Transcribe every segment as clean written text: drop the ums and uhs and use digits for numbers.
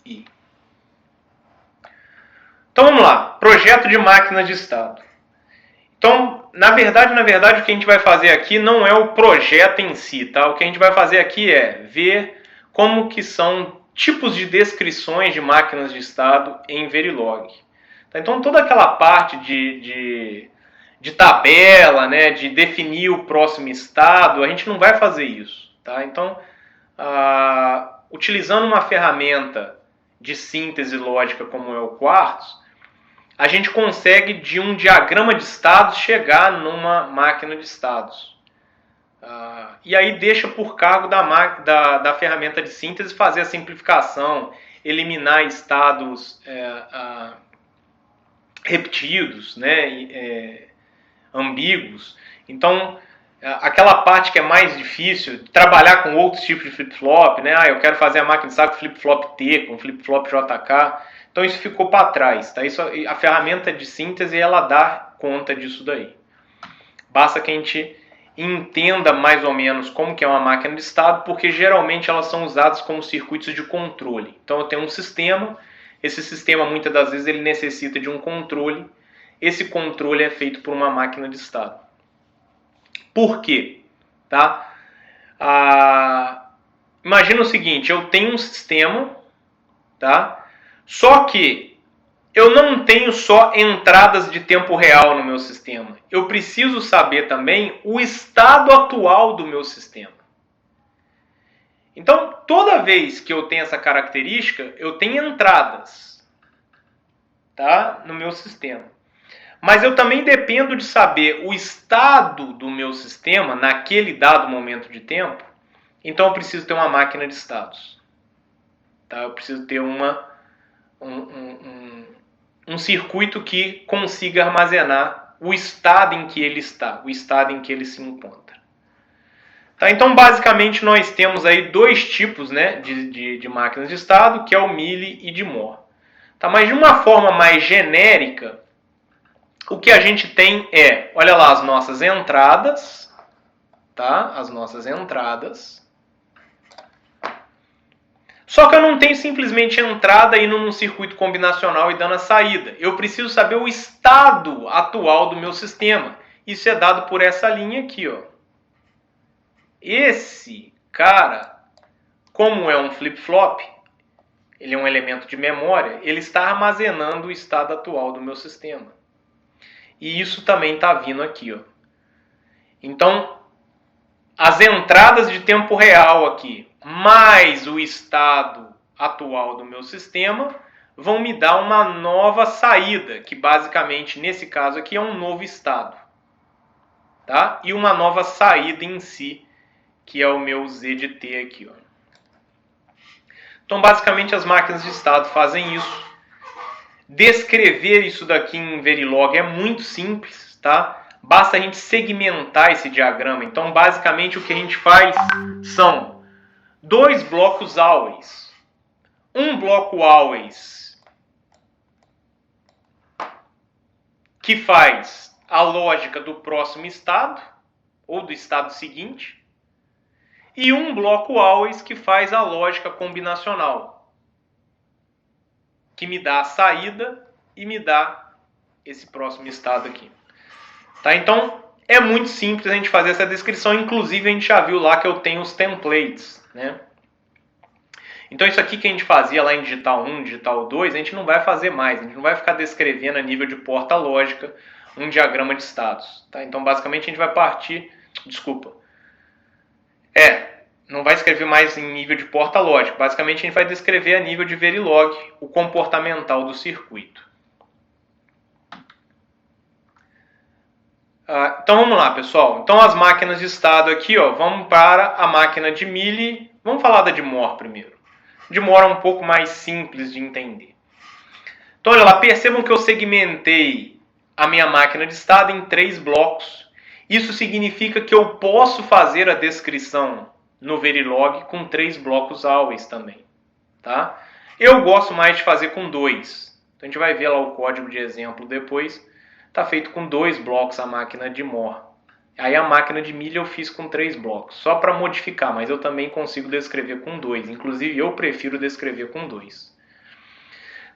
I. Então vamos lá, projeto de máquinas de estado. Então, na verdade, o que a gente vai fazer aqui não é o projeto em si, tá? O que a gente vai fazer aqui é ver como que são tipos de descrições de máquinas de estado em Verilog. Tá? Então, toda aquela parte de tabela, né, de definir o próximo estado, a gente não vai fazer isso, tá? Então, utilizando uma ferramenta de síntese lógica como é o Quartz, a gente consegue, de um diagrama de estados, chegar numa máquina de estados. E aí deixa por cargo da ferramenta de síntese fazer a simplificação, eliminar estados repetidos, né, ambíguos. Então, aquela parte que é mais difícil, trabalhar com outros tipos de flip-flop, né? Eu quero fazer a máquina de estado com flip-flop T, com flip-flop JK. Então isso ficou para trás, tá? A ferramenta de síntese, ela dá conta disso daí. Basta que a gente entenda mais ou menos como que é uma máquina de estado, porque geralmente elas são usadas como circuitos de controle. Então eu tenho um sistema, esse sistema muitas das vezes ele necessita de um controle, esse controle é feito por uma máquina de estado. Por quê? Tá? Imagina o seguinte, eu tenho um sistema, tá? Só que eu não tenho só entradas de tempo real no meu sistema. Eu preciso saber também o estado atual do meu sistema. Então, toda vez que eu tenho essa característica, eu tenho entradas, tá, no meu sistema. Mas eu também dependo de saber o estado do meu sistema naquele dado momento de tempo. Então eu preciso ter uma máquina de estados. Tá? Eu preciso ter um circuito que consiga armazenar o estado em que ele está, o estado em que ele se encontra. Tá? Então, basicamente, nós temos aí dois tipos, né, de máquinas de estado, que é o Mealy e de Moore. Tá? Mas de uma forma mais genérica, o que a gente tem é, olha lá, as nossas entradas, tá? As nossas entradas. Só que eu não tenho simplesmente entrada indo num circuito combinacional e dando a saída. Eu preciso saber o estado atual do meu sistema. Isso é dado por essa linha aqui, ó. Esse cara, como é um flip-flop, ele é um elemento de memória, ele está armazenando o estado atual do meu sistema. E isso também está vindo aqui, ó. Então, as entradas de tempo real aqui, mais o estado atual do meu sistema, vão me dar uma nova saída, que basicamente, nesse caso aqui, é um novo estado. Tá? E uma nova saída em si, que é o meu Z de T aqui, ó. Então, basicamente, as máquinas de estado fazem isso. Descrever isso daqui em Verilog é muito simples, tá? Basta a gente segmentar esse diagrama. Então, basicamente, o que a gente faz são dois blocos always. Um bloco always que faz a lógica do próximo estado, ou do estado seguinte, e um bloco always que faz a lógica combinacional, que me dá a saída e me dá esse próximo estado aqui. Tá? Então, é muito simples a gente fazer essa descrição. Inclusive, a gente já viu lá que eu tenho os templates, né? Então, isso aqui que a gente fazia lá em digital 1, digital 2, a gente não vai fazer mais. A gente não vai ficar descrevendo a nível de porta lógica um diagrama de estados. Tá? Então, basicamente, a gente vai partir... Desculpa. Não vai escrever mais em nível de porta lógica. Basicamente, a gente vai descrever a nível de Verilog o comportamental do circuito. Então, vamos lá, pessoal. Então, as máquinas de estado aqui, ó, vamos para a máquina de Mealy. Vamos falar da de Moore primeiro. De Moore é um pouco mais simples de entender. Então, olha lá, percebam que eu segmentei a minha máquina de estado em 3 blocos. Isso significa que eu posso fazer a descrição no Verilog com 3 blocos always também, tá? Eu gosto mais de fazer com 2. Então a gente vai ver lá o código de exemplo depois. Está feito com 2 blocos a máquina de Moore. Aí a máquina de Mealy eu fiz com 3 blocos, só para modificar, mas eu também consigo descrever com 2. Inclusive eu prefiro descrever com 2.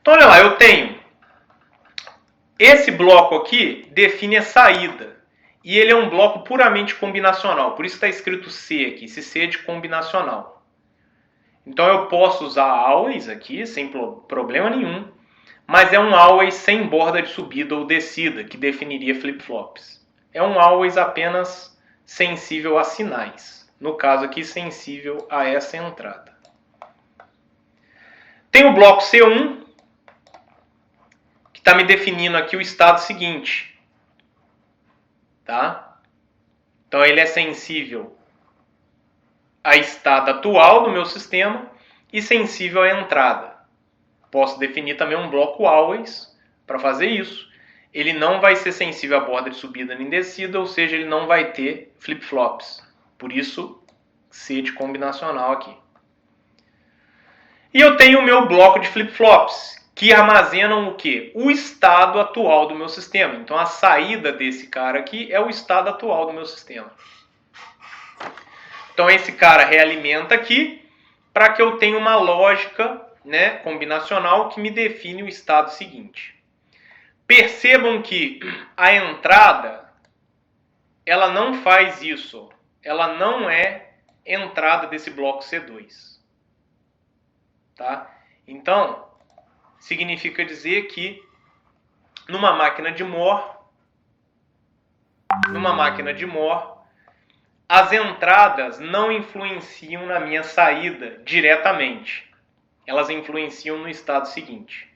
Então olha lá, eu tenho esse bloco aqui define a saída. E ele é um bloco puramente combinacional. Por isso está escrito C aqui. Esse C é de combinacional. Então eu posso usar always aqui sem problema nenhum. Mas é um always sem borda de subida ou descida, que definiria flip-flops. É um always apenas sensível a sinais. No caso aqui, sensível a essa entrada. Tem o bloco C1, que está me definindo aqui o estado seguinte. Tá? Então ele é sensível ao estado atual do meu sistema e sensível à entrada. Posso definir também um bloco always para fazer isso. Ele não vai ser sensível à borda de subida nem descida, ou seja, ele não vai ter flip-flops. Por isso, C de combinacional aqui. E eu tenho o meu bloco de flip-flops, que armazenam o quê? O estado atual do meu sistema. Então a saída desse cara aqui é o estado atual do meu sistema. Então esse cara realimenta aqui para que eu tenha uma lógica, né, combinacional que me define o estado seguinte. Percebam que a entrada, ela não faz isso. Ela não é entrada desse bloco C2. Tá? Então, significa dizer que numa máquina de Moore, as entradas não influenciam na minha saída diretamente. Elas influenciam no estado seguinte.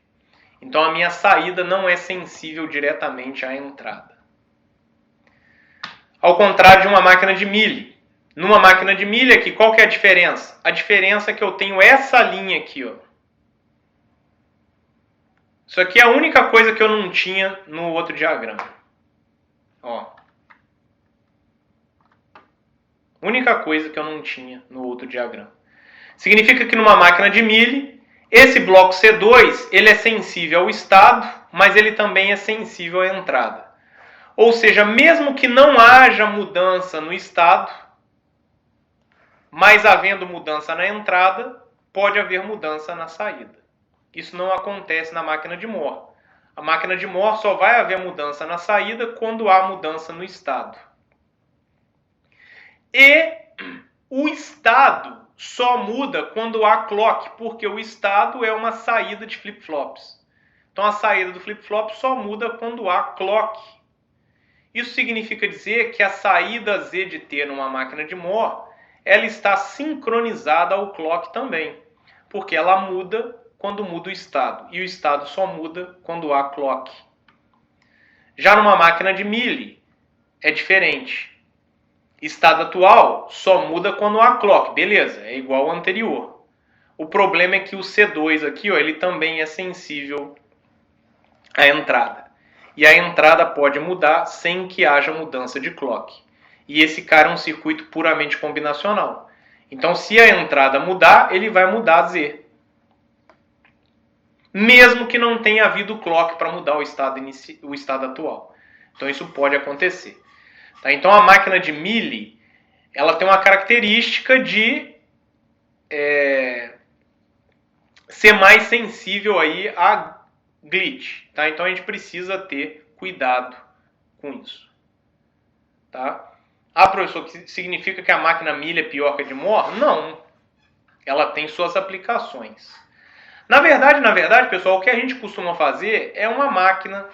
Então a minha saída não é sensível diretamente à entrada. Ao contrário de uma máquina de Mealy. Numa máquina de Mealy aqui, qual que é a diferença? A diferença é que eu tenho essa linha aqui, ó. Isso aqui é a única coisa que eu não tinha no outro diagrama. Ó. Única coisa que eu não tinha no outro diagrama. Significa que numa máquina de Mealy, esse bloco C2, ele é sensível ao estado, mas ele também é sensível à entrada. Ou seja, mesmo que não haja mudança no estado, mas havendo mudança na entrada, pode haver mudança na saída. Isso não acontece na máquina de Moore. A máquina de Moore só vai haver mudança na saída quando há mudança no estado. E o estado só muda quando há clock, porque o estado é uma saída de flip-flops. Então a saída do flip-flop só muda quando há clock. Isso significa dizer que a saída Z de T numa máquina de Moore, ela está sincronizada ao clock também, porque ela muda quando muda o estado, e o estado só muda quando há clock. Já numa máquina de Mealy, é diferente. Estado atual só muda quando há clock, beleza, é igual ao anterior. O problema é que o C2 aqui, ó, ele também é sensível à entrada. E a entrada pode mudar sem que haja mudança de clock. E esse cara é um circuito puramente combinacional. Então, se a entrada mudar, ele vai mudar a Z. Mesmo que não tenha havido clock para mudar o estado atual. Então, isso pode acontecer. Tá? Então, a máquina de Mealy, ela tem uma característica de ser mais sensível aí a glitch. Tá? Então, a gente precisa ter cuidado com isso. Tá? Ah, professor, significa que a máquina Mealy é pior que a de Moore? Não. Ela tem suas aplicações. Na verdade, pessoal, o que a gente costuma fazer é uma máquina,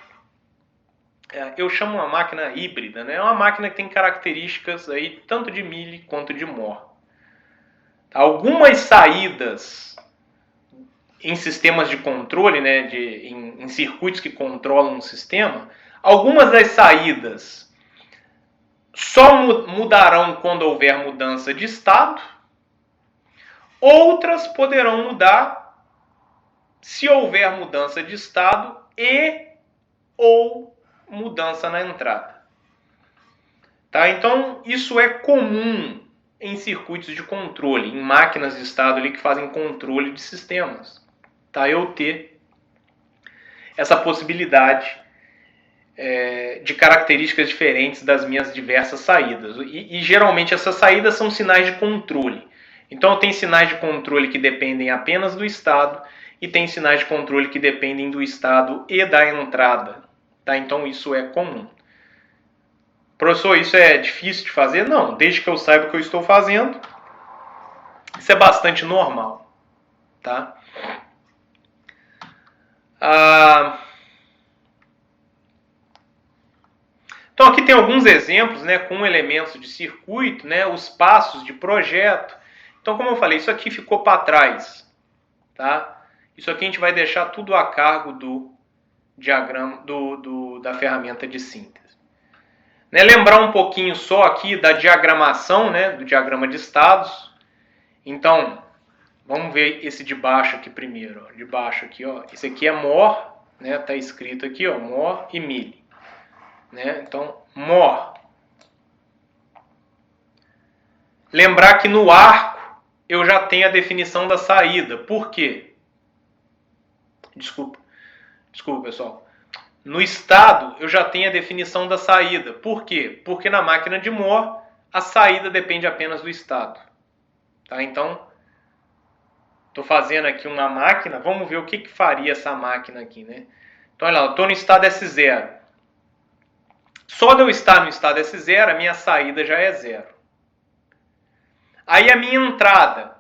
eu chamo uma máquina híbrida, né? É uma máquina que tem características aí tanto de Mealy quanto de Moore. Algumas saídas em sistemas de controle, né, em circuitos que controlam um sistema, algumas das saídas só mudarão quando houver mudança de estado, outras poderão mudar se houver mudança de estado ou mudança na entrada. Tá? Então, isso é comum em circuitos de controle, em máquinas de estado ali que fazem controle de sistemas. Tá? Eu ter essa possibilidade de características diferentes das minhas diversas saídas. E geralmente essas saídas são sinais de controle. Então eu tenho sinais de controle que dependem apenas do estado e tem sinais de controle que dependem do estado e da entrada. Tá? Então isso é comum. Professor, isso é difícil de fazer? Não, desde que eu saiba o que eu estou fazendo, isso é bastante normal. Tá? Então aqui tem alguns exemplos, né, com elementos de circuito, né, os passos de projeto. Então, como eu falei, isso aqui ficou para trás. Tá? Isso aqui a gente vai deixar tudo a cargo do diagrama da ferramenta de síntese. Né, lembrar um pouquinho só aqui da diagramação, né, do diagrama de estados. Então, vamos ver esse de baixo aqui primeiro. Ó. De baixo aqui, ó. Esse aqui é MOR, né? Tá escrito aqui, ó, MOR e MILI. Né? Então, MOR. Lembrar que no arco eu já tenho a definição da saída. Por quê? Desculpa, pessoal. No estado eu já tenho a definição da saída. Por quê? Porque na máquina de MOR a saída depende apenas do estado. Tá? Então, estou fazendo aqui uma máquina. Vamos ver o que faria essa máquina aqui. Né? Então, olha lá, eu estou no estado S0. Só de eu estar no estado S0, a minha saída já é 0. Aí a minha entrada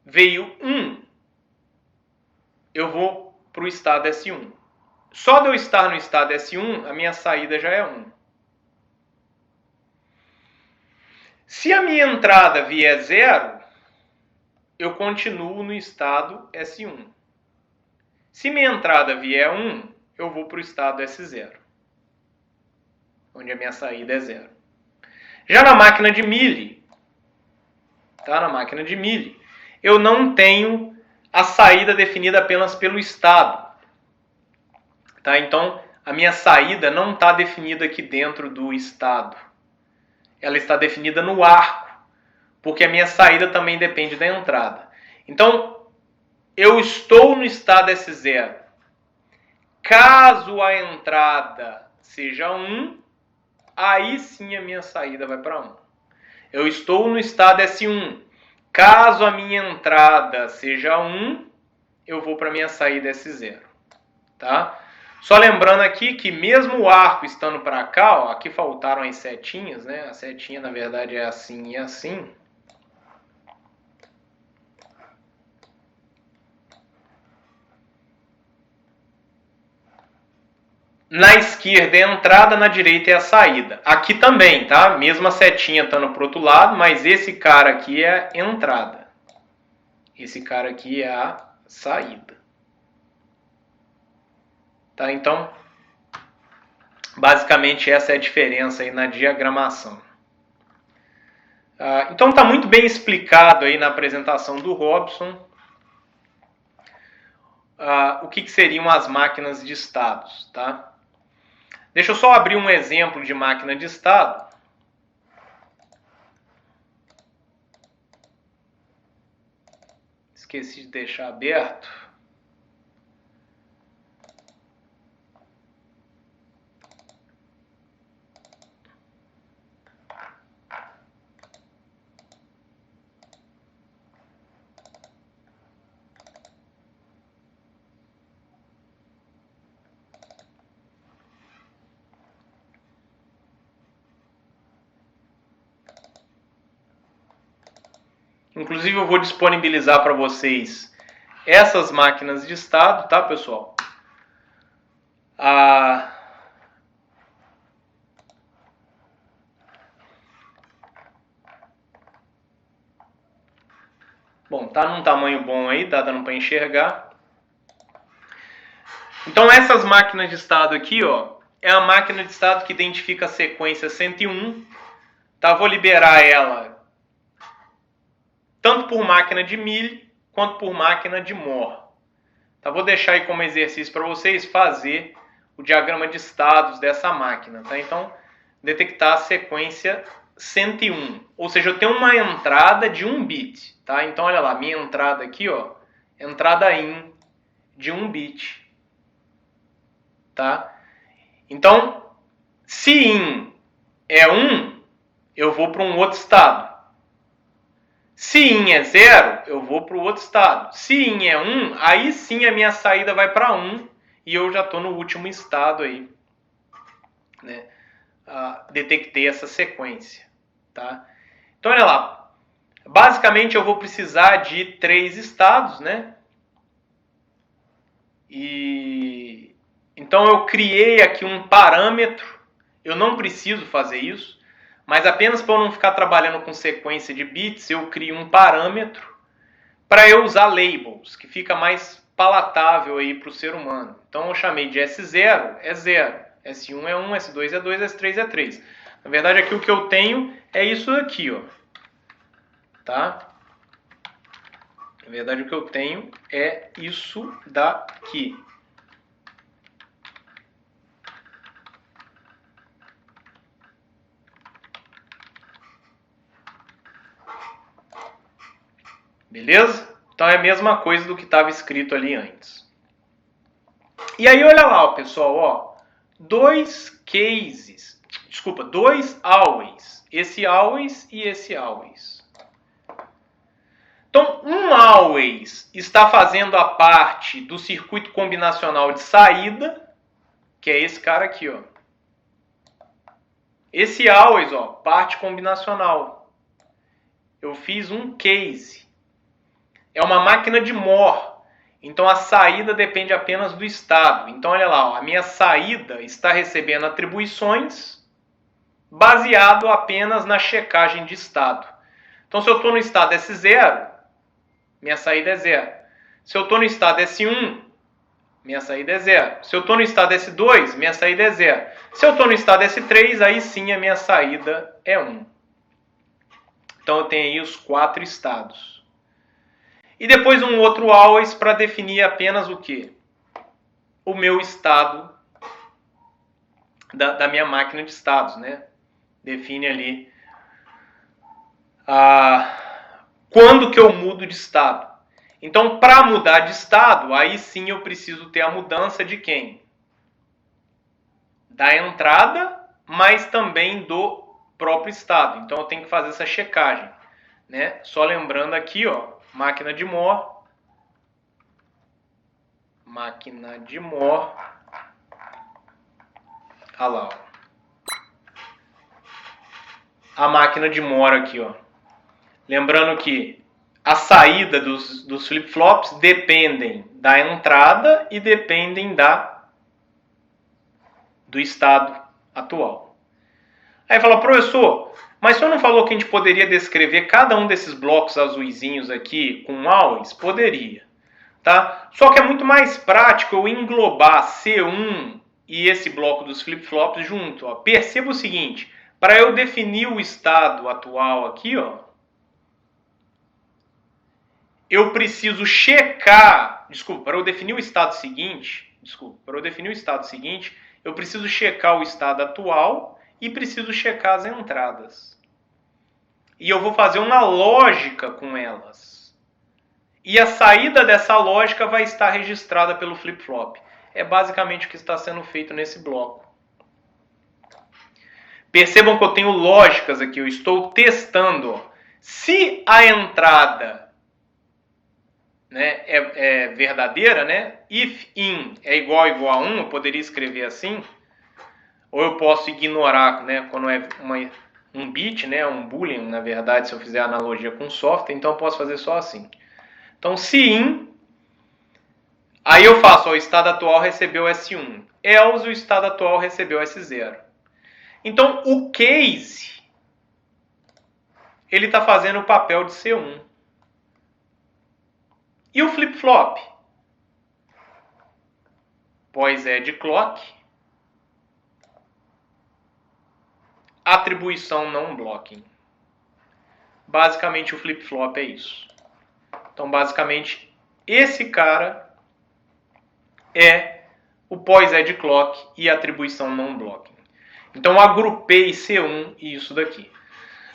veio 1. Eu vou para o estado S1. Só de eu estar no estado S1, a minha saída já é 1. Se a minha entrada vier 0, eu continuo no estado S1. Se minha entrada vier 1, eu vou para o estado S0. Onde a minha saída é 0. Já na máquina de MILI, tá? Na máquina de MILI, eu não tenho a saída definida apenas pelo estado. Tá? Então, a minha saída não está definida aqui dentro do estado. Ela está definida no arco, porque a minha saída também depende da entrada. Então, eu estou no estado S0. Caso a entrada seja 1, aí sim a minha saída vai para 1. Eu estou no estado S1. Caso a minha entrada seja 1, eu vou para a minha saída S0. Tá? Só lembrando aqui que mesmo o arco estando para cá, ó, aqui faltaram as setinhas, né? A setinha na verdade é assim e assim. Na esquerda é a entrada, na direita é a saída. Aqui também, tá? Mesma setinha estando para o outro lado, mas esse cara aqui é a entrada. Esse cara aqui é a saída. Tá? Então, basicamente essa é a diferença aí na diagramação. Então está muito bem explicado aí na apresentação do Robson o que seriam as máquinas de estados, tá? Deixa eu só abrir um exemplo de máquina de estado. Esqueci de deixar aberto. Inclusive eu vou disponibilizar para vocês essas máquinas de estado, tá, pessoal? Bom, tá num tamanho bom aí, tá dando para enxergar. Então essas máquinas de estado aqui, ó, é a máquina de estado que identifica a sequência 101. Tá, vou liberar ela tanto por máquina de MILI quanto por máquina de MOR. Tá, vou deixar aí como exercício para vocês fazer o diagrama de estados dessa máquina. Tá? Então, detectar a sequência 101. Ou seja, eu tenho uma entrada de 1 bit. Tá? Então, olha lá, minha entrada aqui, ó, entrada IN de 1 bit. Tá? Então, se IN é 1, eu vou para um outro estado. Se in é 0, eu vou para o outro estado. Se in é 1, aí sim a minha saída vai para 1 e eu já estou no último estado aí, né? Detectei essa sequência, tá? Então, olha lá. Basicamente, eu vou precisar de 3 estados, né? E então eu criei aqui um parâmetro. Eu não preciso fazer isso, mas apenas para eu não ficar trabalhando com sequência de bits, eu crio um parâmetro para eu usar labels, que fica mais palatável aí para o ser humano. Então eu chamei de S0 é 0, S1 é 1, S2 é 2, S3 é 3. Na verdade, aqui o que eu tenho é isso aqui, ó. Tá? Na verdade, o que eu tenho é isso daqui. Beleza? Então é a mesma coisa do que estava escrito ali antes. E aí, olha lá, ó, pessoal, ó. 2 cases. Desculpa, 2 always. Esse always e esse always. Então, um always está fazendo a parte do circuito combinacional de saída, que é esse cara aqui, ó. Esse always, ó, parte combinacional. Eu fiz um case. É uma máquina de Moore. Então a saída depende apenas do estado. Então olha lá, ó, a minha saída está recebendo atribuições baseado apenas na checagem de estado. Então se eu estou no estado S0, minha saída é 0. Se eu estou no estado S1, minha saída é 0. Se eu estou no estado S2, minha saída é 0. Se eu estou no estado S3, aí sim a minha saída é 1. Então eu tenho aí os 4 estados. E depois um outro always para definir apenas o quê? O meu estado da minha máquina de estados, né? Define ali quando que eu mudo de estado. Então, para mudar de estado, aí sim eu preciso ter a mudança de quem? Da entrada, mas também do próprio estado. Então, eu tenho que fazer essa checagem, né? Só lembrando aqui, ó, máquina de Moore. Máquina de Moore. Olha lá, ó. A máquina de Moore aqui, ó. Lembrando que a saída dos flip-flops dependem da entrada e dependem do estado atual. Aí fala, professor, mas o senhor não falou que a gente poderia descrever cada um desses blocos azuisinhos aqui com always? Poderia. Tá? Só que é muito mais prático eu englobar C1 e esse bloco dos flip-flops junto. Ó. Perceba o seguinte, para eu definir o estado atual aqui, ó, eu preciso checar, para eu definir o estado seguinte, eu preciso checar o estado atual e preciso checar as entradas. E eu vou fazer uma lógica com elas. E a saída dessa lógica vai estar registrada pelo flip-flop. É basicamente o que está sendo feito nesse bloco. Percebam que eu tenho lógicas aqui, eu estou testando. Ó. Se a entrada, né, é verdadeira, né? If in é igual a 1, eu poderia escrever assim. Ou eu posso ignorar, né, quando é um bit, né, um boolean, na verdade, se eu fizer analogia com software, então eu posso fazer só assim. Então, se in, aí eu faço, ó, o estado atual recebeu S1. Else, o estado atual recebeu S0. Então, o case, ele está fazendo o papel de C1. E o flip-flop? Pois é de clock. Atribuição não blocking. Basicamente, o flip-flop é isso. Então, basicamente, esse cara é o pós-edge clock e atribuição não blocking. Então, eu agrupei C1 e isso daqui.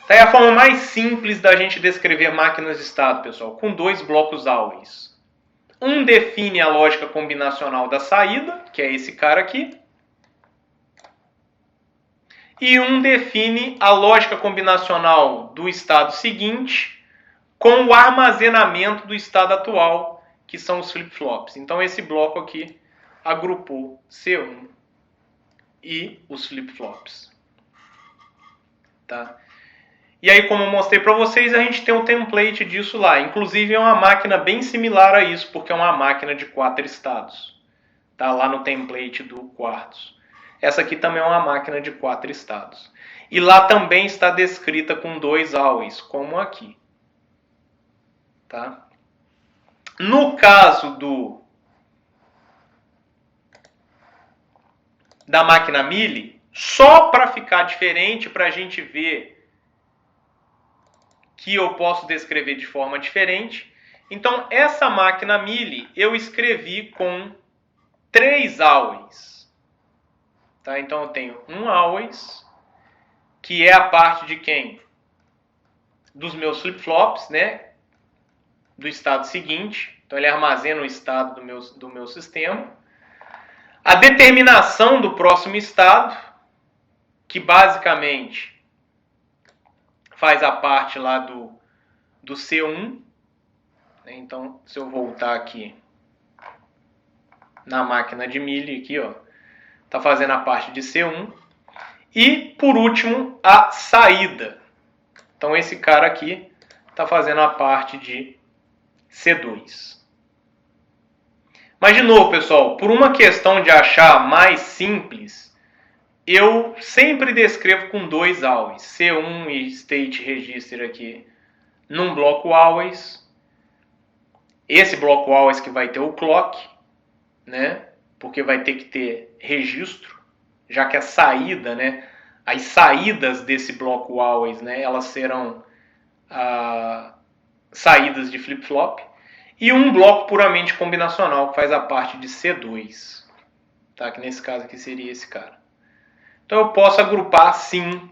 Tá aí a forma mais simples da gente descrever máquinas de estado, pessoal, com 2 blocos always. Um define a lógica combinacional da saída, que é esse cara aqui. E um define a lógica combinacional do estado seguinte com o armazenamento do estado atual, que são os flip-flops. Então esse bloco aqui agrupou C1 e os flip-flops. Tá? E aí, como eu mostrei para vocês, a gente tem um template disso lá. Inclusive é uma máquina bem similar a isso, porque é uma máquina de 4 estados. Tá lá no template do Quartz. Essa aqui também é uma máquina de 4 estados. E lá também está descrita com 2 always, como aqui. Tá? No caso da máquina Mealy, só para ficar diferente, para a gente ver que eu posso descrever de forma diferente. Então, essa máquina Mealy eu escrevi com 3 always. Tá? Então, eu tenho um always, que é a parte de quem? Dos meus flip-flops, né? Do estado seguinte. Então, ele armazena o estado do meu sistema. A determinação do próximo estado, que basicamente faz a parte lá do C1. Então, se eu voltar aqui na máquina de Mealy, aqui, ó, tá fazendo a parte de C1. E, por último, a saída. Então, esse cara aqui tá fazendo a parte de C2. Mas, de novo, pessoal, por uma questão de achar mais simples, eu sempre descrevo com 2 always. C1 e state register aqui num bloco always. Esse bloco always que vai ter o clock, né? Porque vai ter que ter registro, já que a saída, né? As saídas desse bloco always, né? Elas serão saídas de flip-flop. E um bloco puramente combinacional, que faz a parte de C2. Tá? Que nesse caso aqui seria esse cara. Então eu posso agrupar, sim,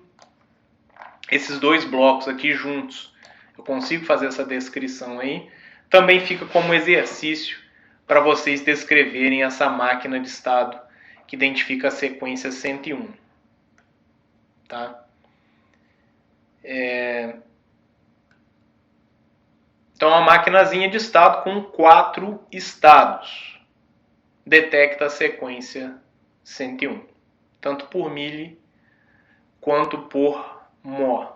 esses 2 blocos aqui juntos. Eu consigo fazer essa descrição aí. Também fica como exercício para vocês descreverem essa máquina de estado que identifica a sequência 101. Tá? Então, uma maquinazinha de estado com 4 estados. Detecta a sequência 101. Tanto por Mealy quanto por Moore.